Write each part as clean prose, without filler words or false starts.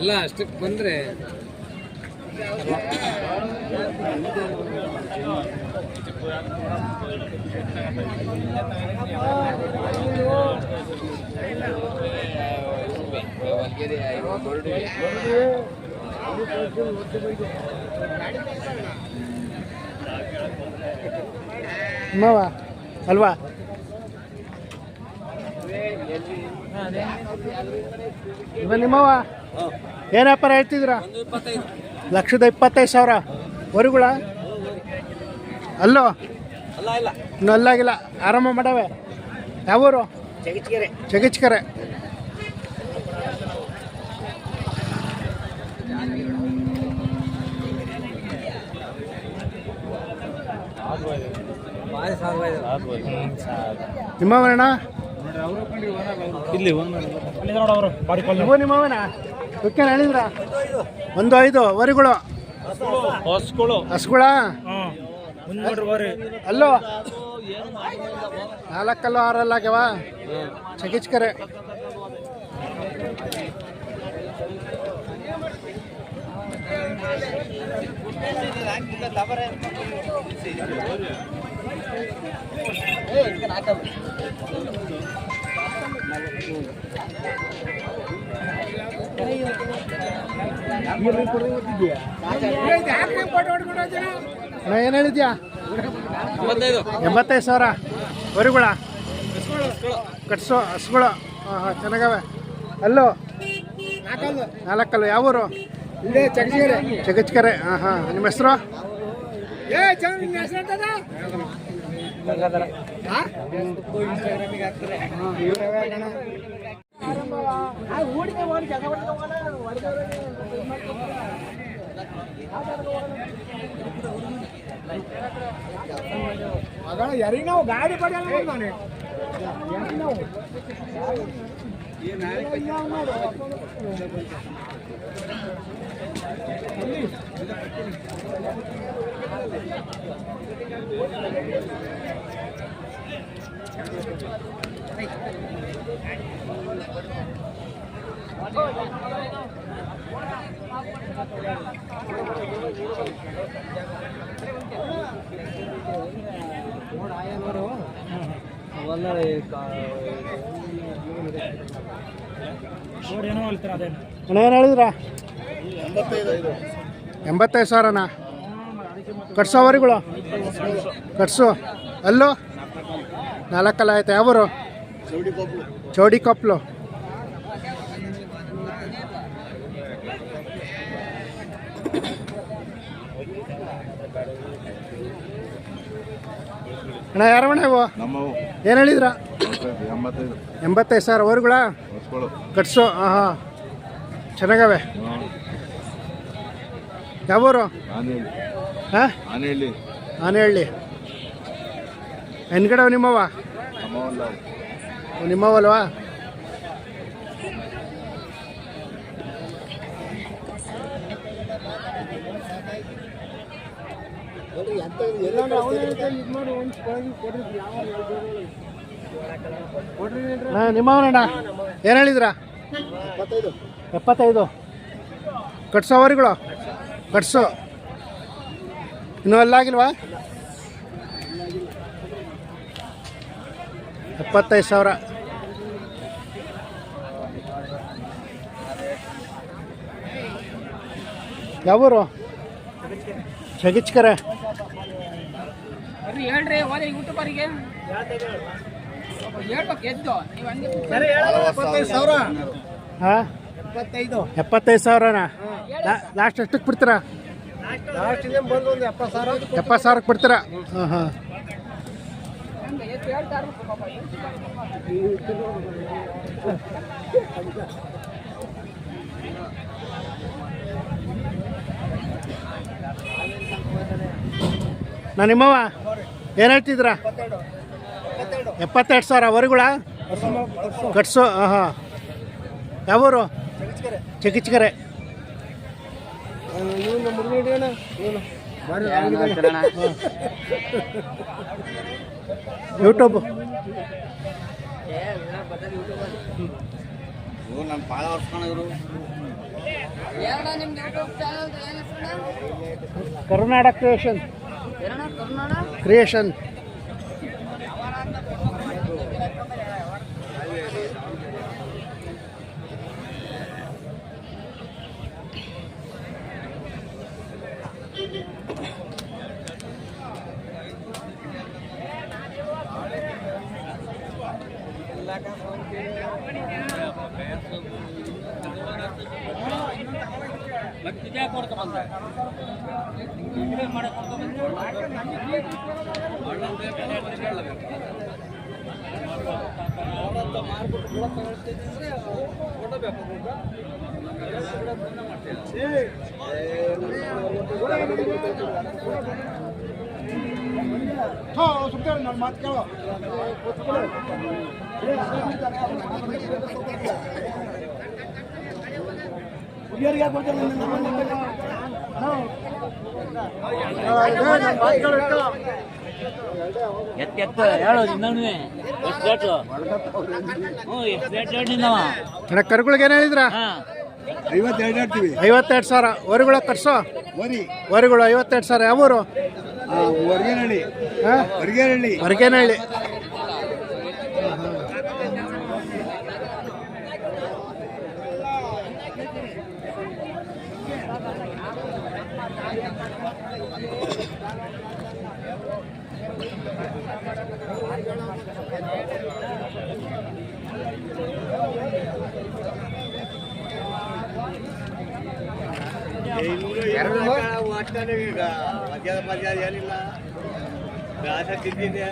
ಇಲ್ಲ ಅಷ್ಟಕ್ಕೆ ಬಂದರೆ ನಿಮ್ಮವ ಅಲ್ವಾ? ಇವ ನಿಮ್ಮವ ಏನು ವ್ಯಾಪಾರ ಹೇಳ್ತಿದ್ದೀರಾ? 1,25,000 ವರುಗಳ ಅಲ್ಲೋ ಇನ್ನೂ ಅಲ್ಲಾಗಿಲ್ಲ. ಆರಾಮ ಮಾಡವೆ. ಯಾವೂರು? ಚಗಿಚ್ಕೆರೆ. ನಿಮ್ಮವನ ಇಲ್ಲಿ ನಿಮ್ಮವನ ಓಕೆ ಹೇಳಿದ್ರ 1.5 ವರಿಗಳು ಹಸುಗಳ ಅಲ್ಲೋ 4 6 ಆಗ್ಯಾವ. ಚಗಿಚ್ಕೆರೆ. ಏನು ಹೇಳಿದ್ಯಾ? 85,000 ವರಿಗಳ ಕಟ್ಸೋ ಹಸುಗಳು. ಹಾಂ ಹಾಂ ಚೆನ್ನಾಗವೆ. ಅಲ್ಲೋ 4 ಯಾವೂರು? ಚಗಿಚ್ಕೆರೆ. ಹಾಂ ಹಾಂ. ನಿಮ್ಮ ಹೆಸರು? ಯಾರಿಗೆ ನಾವು ಗಾಡಿ ಪಡೆಯಲ್ಲ ನಾನು ಏನು ಹೇಳಿದ್ರ? 85,000ನಾ? ಕಟ್ಸೋ ವರಿಗಳು ಕಟ್ಸು. ಅಲ್ಲೋ 4 ಆಯ್ತಾ? ಯಾವರು? ಚೌಡಿ ಕೊಪ್ಲು. ಅಣ್ಣ ಯಾರವಣ್ಣ ಇವು? ಏನು ಹೇಳಿದ್ರ? 85,000 ವರುಗಳ ಕಟ್ಸು. ಹಾಂ ಹಾಂ ಚೆನ್ನಾಗವೆ. ಯಾವೂರು? ಹಾಂ ಆನೆಹಳ್ಳಿ. ಹೆಣ್ಗಡವ ನಿಮ್ಮವ? ನಿಮ್ಮವಲ್ವಾ? ನಿಮ್ಮವನಣ್ಣ ಏನು ಹೇಳಿದ್ರ? 75 ಕಟ್ಸೋ ವರಿಗಳು ಕಟ್ಸು. ಇನ್ನೂ ಅಲ್ಲಾಗಿಲ್ವಾ? 75,000. ಯಾವೂರು? ಚಗಿಚ್ಕೆರೆ. ಹೇಳ್ರಿ ಯೂಟ್ಯೂಬರಿಗೆ ಹೇಳ್ಬೇಕು ಎದ್ದು ನೀವು 75,000. ಹಾಂ 75,000ನಾ? ಲಾಸ್ಟ್ ಎಷ್ಟಕ್ಕೆ ಬಿಡ್ತೀರಾ? ಬಂದು ಒಂದು 70,000 70,000ಕ್ಕೆ ಬಿಡ್ತೀರಾ? ಹಾಂ ಹಾಂ. ನಾನು ನಿಮ್ಮವ ಏನು ಹೇಳ್ತಿದ್ರ? 72,000 ವರಿಗಳ ಕಟ್ಸು. ಹಾಂ ಹಾಂ. ಯಾವೂರು? ಚಗಿಚ್ಕೆರೆ. ಯೂಟ್ಯೂಬ್ ನಾನು ಭಾಳ ಹೊರ್ಸ್ಕೊಂಡಿದ್ರು. ಕರ್ನಾಟಕ ಕ್ರಿಯೇಷನ್ ಮಾತು ಕೇಳೋ ಎತ್ತು ಹೇಳು ಇನ್ನೂ ಎಷ್ಟು ರೇಟು ಎಷ್ಟು ರೇಟ್ ಹೇಳಿದ್ದವ ಅಣ್ಣ ಕರುಗಳಿಗೆ ಏನು ಹೇಳಿದ್ರ 52 ಹೇಳ್ತೀವಿ. 52,000 ವರಿಗಳು ಕಟ್ಸೋ ವರಿಗಳು 52,000 ಯಾವೂರು ಹೊರಗೇನಹಳ್ಳಿ ಹಾಂ ಹೊರಗೇನಹಳ್ಳಿ ಹೊರಗೇನಹಳ್ಳಿ ಮಧ್ಯಾಹ್ನ ಏನಿಲ್ಲ ಗಾಸ ತಿಂದಿದೆ.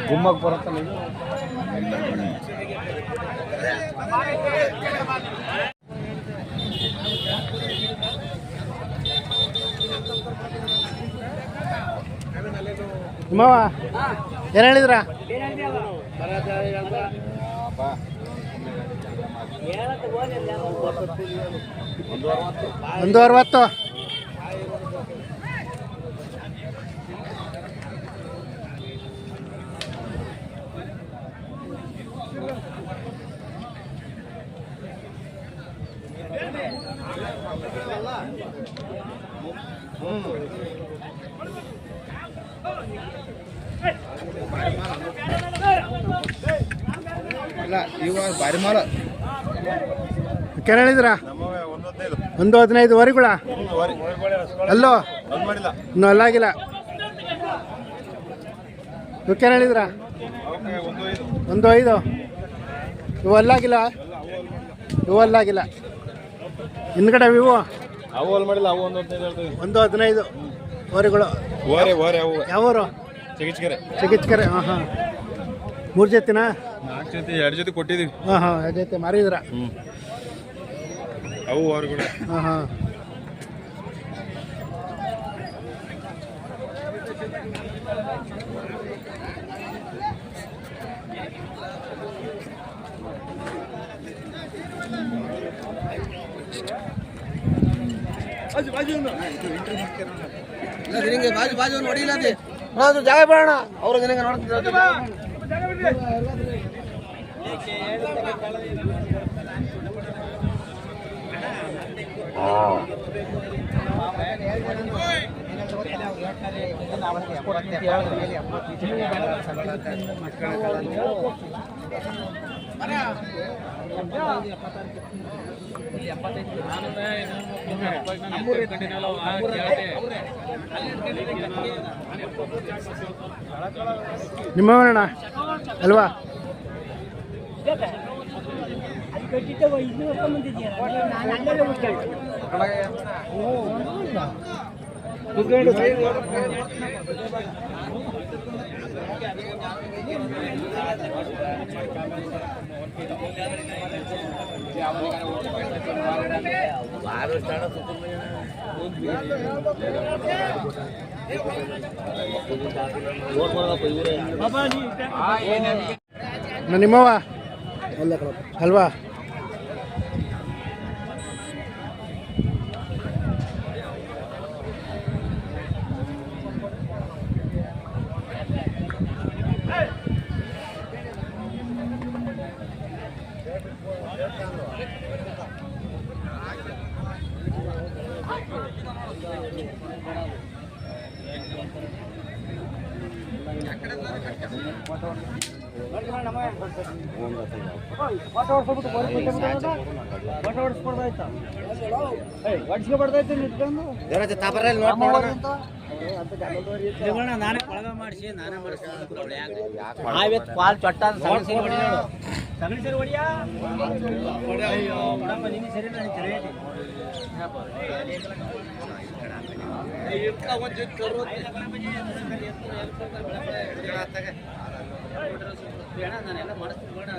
ಗುಮ್ಮಕ್ಕೆ ಬರುತ್ತಲ್ಲ ಇದು ನಿಮ್ಮವ ಏನು ಹೇಳಿದ್ರ 160. ಇಲ್ಲ ಇವಾಗ ಭಾರಿ ಮಾಲ ಏನು ಹೇಳಿದ್ರ 115 ವರಿಗಳ ಅಲ್ಲೋ ಇನ್ನೂ ಅಲ್ಲಾಗಿಲ್ಲ. ಇವಕ್ಕೇನು ಹೇಳಿದ್ರ 1.5 ಇವು ಅಲ್ಲಾಗಿಲ್ಲ ಹಿಂದ್ಗಡೆ ಇವು ಅವು ಅಲ್ಲಿ ಮಾಡಿಲ್ಲ ಅವು 115 ವರಿಗಳು ಯಾವೂರು ಚಿಕಿತ್ಕರೆ. ಹಾಂ ಹಾಂ 3 ಜೊತೆನಾ 4 ಜೊತೆ 2 ಜೊತೆ ಕೊಟ್ಟಿದ್ದೀವಿ. ಹಾಂ ಹಾಂ 2 ಜೊತೆ ಮಾರಿದ್ರ ಅವು ಹೊರಗಡೆ. ಹಾಂ ಹಾಂ ಬಾಜು ನೋಡಿಲ್ಲ ಅದು ಜಾಗ ಬೇಡ ಅವ್ರ ಜನಗೆ ನೋಡ್ತಿದ್ರು. ನಿಮ್ಮವಣ್ಣ ಅಲ್ವಾ? ನಿಮ್ಮವ ಅಲ್ವಾ? ನಾನೇ ಕೊಳಗ ಮಾಡಿಸಿ ನಾನೇ ಮಾಡಿಸಿ ಪಾಲ್ ಚೊಟ್ಟ ಸಗಣಿ ಸೇರಿ ಹೊಡಿಯೋಳು ಸಗಣಿ ಸೇರಿ ಹೊಡಿಯಾ ನೀನು ಸರಿ ನಾನು ಚೆನ್ನಾಗಿ ನಾನೆಲ್ಲ ಮಾಡಿಸ್ತೀನಿ ಬೇಡ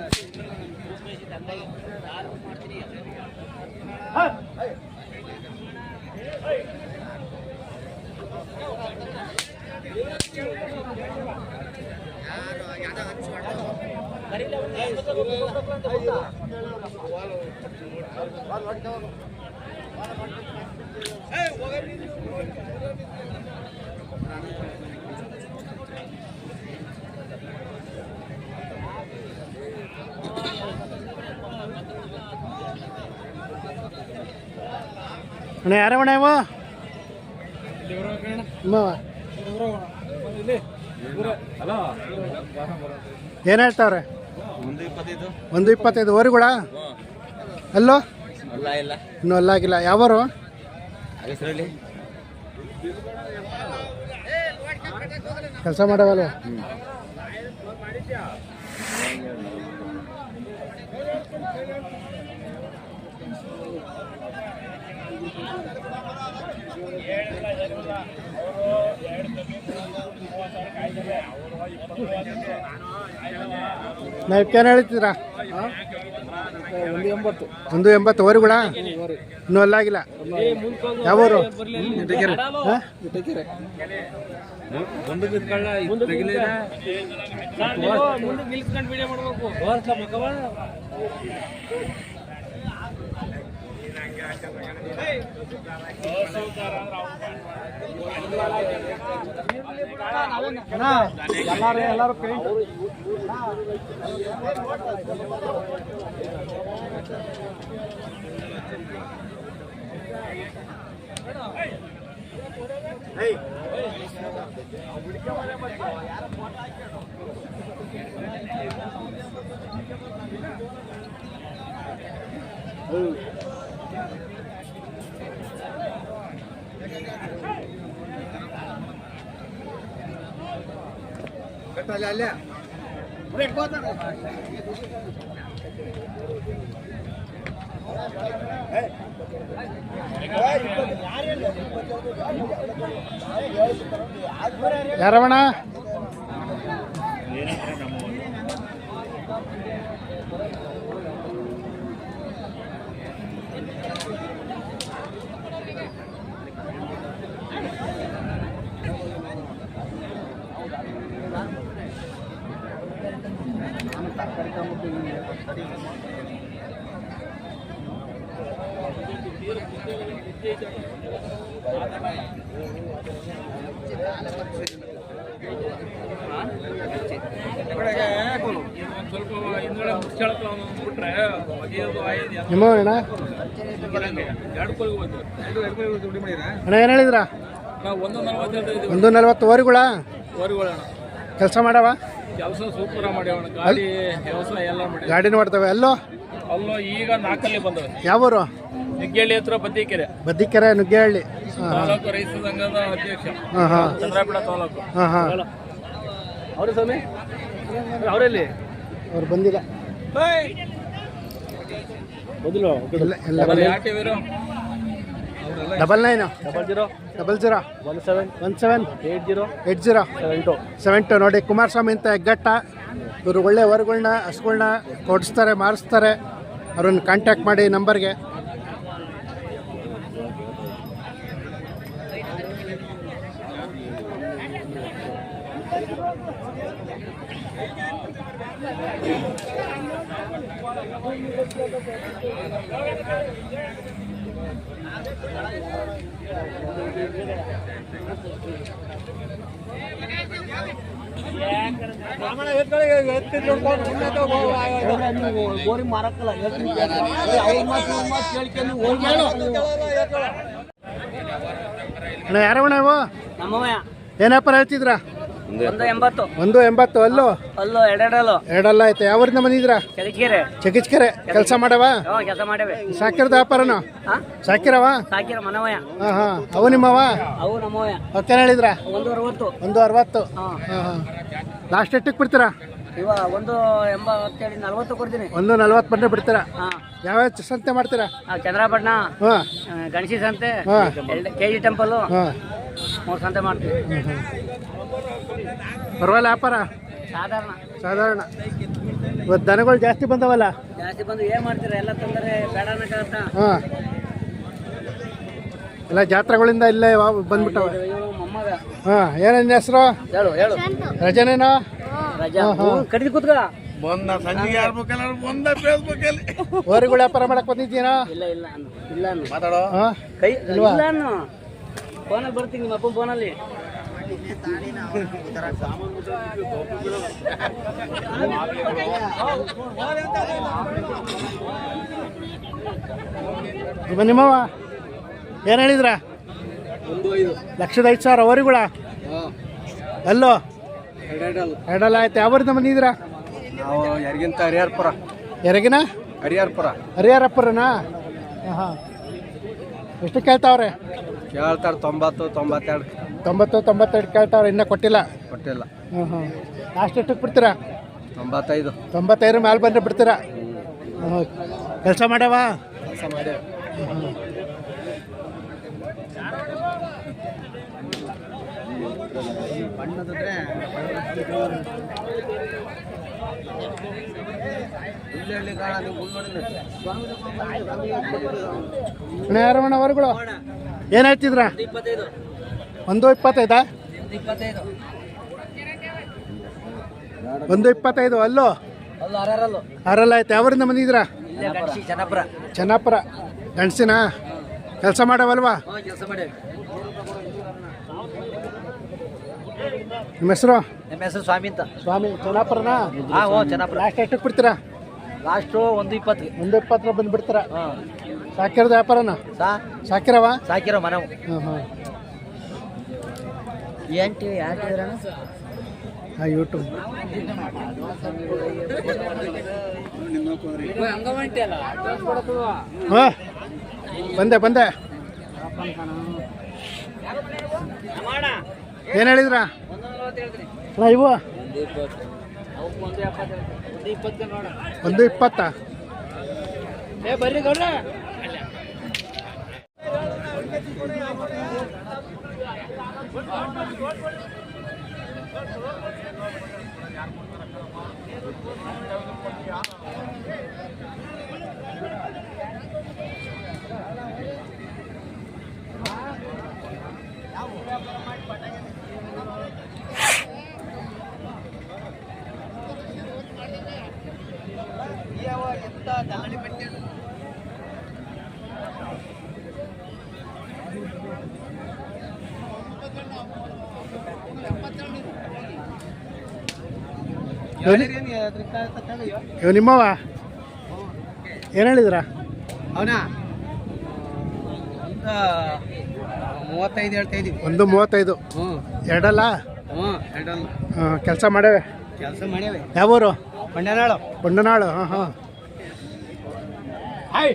ಮಾಡ್ತೀನಿ ಅಣ್ಣ ಯಾರವಣ ಇವ ಏನು ಹೇಳ್ತಾವ್ರೆ? 125 ಓರಿಗಳ ಅಲ್ಲೋ ಇನ್ನೂ ಅಲ್ಲಾಗಿಲ್ಲ. ಯಾವರು ಕೆಲಸ ಮಾಡವಲ್ಲ? ನಾವು ಏನು ಹೇಳ್ತೀರಾ? 180 ಓರಿಗಳ ಇನ್ನೂ ಅಲ್ಲಾಗಿಲ್ಲ. ಯಾವೂರು? ಎಲ್ಲಾರು ಪೇಂಟ್ ಅಲ್ಲೇ ಯಾರವಣ? ನಿಮ್ಮ ಅಣ್ಣ ಅಣ್ಣ ಏನು ಹೇಳಿದ್ರ? 140 ಓರಿಗಳ ಕೆಲಸ ಮಾಡವ? ಕೆಲಸ ಸೂಪರ್ ಮಾಡ್ಯಾವಣ. ಗಾಡಿ ವ್ಯವಸಾಯ ಎಲ್ಲ ಮಾಡಿ ಗಾಡಿನ ಮಾಡ್ತವೆ. ಅಲ್ಲೋ ಈಗ 4 ಬಂದವೆ. ಯಾವೂರು? ನುಗ್ಗೇಹಳ್ಳಿ ಹತ್ರ ಬದ್ದಿಕೆರೆ. ಬದ್ದಿಕೆರೆ ನುಗ್ಗೇಹಳ್ಳಿ ತಾಲೂಕು ರೈತ ಸಂಘದ ಅಧ್ಯಕ್ಷ. ಚಂದ್ರಾಪೇಟ ತಾಲೂಕು. ಅವ್ರ ಸ್ವಾಮಿ ಅವರಲ್ಲಿ ಅವ್ರು ಬಂದಿಲ್ಲ. ಮೊದಲು ಎಲ್ಲ ಯಾಕೆ 99 00 00 17 17 80 80 72 72 ನೋಡಿ ಕುಮಾರಸ್ವಾಮಿ ಅಂತ ಹೆಗ್ಗಟ್ಟ. ಇವರು ಒಳ್ಳೆ ಹೊರಗಳ್ನ ಹಸುಗಳ್ನ ಕೊಡಿಸ್ತಾರೆ, ಮಾರಿಸ್ತಾರೆ. ಅವ್ರನ್ನ ಕಾಂಟ್ಯಾಕ್ಟ್ ಮಾಡಿ ನಂಬರ್ಗೆ. ಬೋರಿ ಮಾರಕ್ಕಲ್ಲ ಅಣ್ಣ ಯಾರವಣ್ಣ ಇವು? ನಮ್ಮಯ್ಯ ಏನು ವ್ಯಾಪಾರ ಹೇಳ್ತಿದ್ರಾ? 180 180 ಅಲ್ಲೋ ಅಲ್ಲೋ ಎರಡೆರಡಲ್ಲೋ ಎರಡಲ್ಲ ಆಯ್ತು. ಯಾವೂರಿಂದ ಬಂದಿದ್ರಾ? ಕೆರಿಕೆರೆ ಚಕಿಚ್ಕೆರೆ. ಕೆಲಸ ಮಾಡವ? ಕೆಲಸ ಮಾಡೇವೆ. ಸಾಕಿರದ ವ್ಯಾಪಾರನ ಸಾಕಿರವ? ಸಾಕಿರ ಮನವಯ್ಯ. ಹಾಂ ಹಾಂ. ಅವು ನಿಮ್ಮವ? ಅವು ನಮ್ಮವಯ್ಯ. ಓಕೆ ಹೇಳಿದ್ರ? 160. 160. ಹಾಂ ಹಾಂ ಹಾಂ. ಲಾಸ್ಟ್ ಎಷ್ಟಕ್ಕೆ ಬಿಡ್ತೀರಾ? ಇವ 180 40 ಕೊಡ್ತೀನಿ. 140 ಬಂದರೆ ಬಿಡ್ತೀರಾ? ಹಾಂ. ಯಾವ್ಯಾವ ಸಂತೆ ಮಾಡ್ತೀರಾ? ಚಂದ್ರಪಟ್ಟಣ, ಹಾಂ ಗಣಸಿ ಸಂತೆ, ಹಾಂ KG ಟೆಂಪಲ್, ಹಾಂ 3 ಸಂತೆ ಮಾಡ್ತೀವಿ. ಪರವಾಗಿಲ್ಲ ವ್ಯಾಪಾರ? ಸಾಧಾರಣ ಸಾಧಾರಣ. ಇವತ್ತು ದನಗಳು ಜಾಸ್ತಿ ಬಂದವಲ್ಲ? ಜಾಸ್ತಿ ಬಂದು ಏನ್ ಮಾಡ್ತೀರಾ? ಎಲ್ಲ ತೊಂದರೆ ಬೇಡ ಅನ್ನಕ. ಹಾಂ ಎಲ್ಲ ಜಾತ್ರೆಗಳಿಂದ ಇಲ್ಲೇ ಬಂದ್ಬಿಟ್ಟವ. ಮೊಮ್ಮಗ. ಹಾಂ ಏನೇನು ಹೆಸರು? ಹೇಳು ಹೇಳು. ರಜನೇನೋ? ರಜಾ ಕಡಿದು ಕೂತ್ಕ. ಓರಿಗಳು ವ್ಯಾಪಾರ ಮಾಡಕ್ ಬಂದಿದ್ದೀನೋ? ಇಲ್ಲ ಇಲ್ಲ ಇಲ್ಲ ಹಾಂ ಕೈ ಇಲ್ಲ ಅನ್ನು ಫೋನಲ್ಲಿ ಬರ್ತೀನಿ ನಿಮ್ಮ ಅಪ್ಪ ಫೋನಲ್ಲಿ. ನಿಮ್ಮವ ಏನು ಹೇಳಿದ್ರ? 1,05,000 ಓರಿಗಳ ಅಲ್ಲೋ ಎರಡಲ್ಲ ಆಯ್ತು. ಯಾವೂರಿಂದ ಬಂದಿದ್ದೀರಾ? ನಾವು ಯಾರಿಗಿಂತ ಹರಿಹರಪುರ. ಯಾರಿಗಿನ? ಹರಿಹರಪುರ. ಹರಿಹರಪ್ಪರನಾ? ಹಾಂ ಹಾಂ. ಎಷ್ಟು ಕೇಳ್ತಾವ್ರೆ? ಕೇಳ್ತಾರೆ 90 92. 90 92 ಕೇಳ್ತಾವ್ರೆ. ಇನ್ನೂ ಕೊಟ್ಟಿಲ್ಲ? ಕೊಟ್ಟಿಲ್ಲ. ಹಾಂ ಹಾಂ. ಲಾಸ್ಟ್ ಎಷ್ಟಕ್ಕೆ ಬಿಡ್ತೀರಾ? 95. 95 ಮೇಲೆ ಬಂದರೆ ಬಿಡ್ತೀರಾ? ಹಾಂ. ಕೆಲಸ ಮಾಡ್ಯಾವ? ಕೆಲಸ ಮಾಡಿ. ಯಾರವಣ್ಣ ಹೊರಗಳು ಏನು ಹೇಳ್ತಿದ್ರ? 25. 125? 25. 125 ಅಲ್ಲೋ ಅಲ್ಲ ಅರರಲ್ಲು. ಆರಲ್ಲ ಆಯ್ತು. ಯಾವರಿಂದ ಬಂದಿದ್ದೀರಾ? ಇಲ್ಲೇ ಗಣಸಿ ಚೆನ್ನಾಪುರ. ಚೆನ್ನಾಪುರ. ಗಂಡಸಿನ ಕೆಲಸ ಮಾಡವಲ್ವಾ? ಕೆಲಸ ಮಾಡಿ. ನಿಮ್ಮ ಹೆಸರು? ನಮ್ಮ ಹೆಸರು ಸ್ವಾಮಿ ಅಂತ. ಸ್ವಾಮಿ. ಚೆನ್ನಾಪುರನಾ? ಹಾಂ ಹ್ಞೂ ಚೆನ್ನಾಪುರ. ಲಾಸ್ಟ್ ಎಷ್ಟಕ್ಕೆ ಬಿಡ್ತೀರಾ? ಲಾಸ್ಟು 120. 120 ಬಂದು ಬಿಡ್ತೀರಾ? ಹಾಂ. ಸಾಕಿರೋದು ವ್ಯಾಪಾರನ? ಸಾಕಿರವ? ಸಾಕಿರೋ ಮನವು. ಹಾಂ ಹಾಂ. ఏంటి యాడ్ ಹಾಂ ಯೂಟ್ಯೂಬ್. ಹಾಂ ಬಂದೆ ಬಂದೆ. ಏನು ಹೇಳಿದ್ರ? ಅಣ್ಣ ಇವು 120. ಬರ್ರಿ ಗೌಡ್ರ. ಇವ್ ನಿಮ್ಮವ ಏನು ಹೇಳಿದ್ರ? ಅವನಾ 35 ಹೇಳ್ತಾ ಇದೀವಿ. 135. ಎರಡಲ್ಲ? ಎರಡಲ್ಲ. ಕೆಲಸ ಮಾಡೇವೆ? ಕೆಲಸ ಮಾಡ್ಯಾವೆ. ಯಾವೂರು? ಬಂಡನಾಳು. ಬಂಡನಾಳು. ಹಾಂ ಹಾಂ. ಹಾಯ್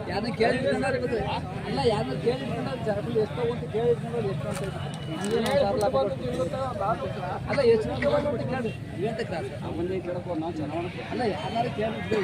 ಯಾರನ್ನ ಕೇಳಿದ್ರೆ ಅಲ್ಲ ಯಾರನ್ನ ಕೇಳಿದ್ರೆ ಜರಬಲಿ ಎಷ್ಟೋ ಅಂತ ಕೇಳಿದ್ರೆ ಎಷ್ಟು ಅಂತ ಅಲ್ಲ ಎಷ್ಟು ಕೇಳಿ ಅಲ್ಲ ಯಾರು ಕೇಳಿದ್ರೆ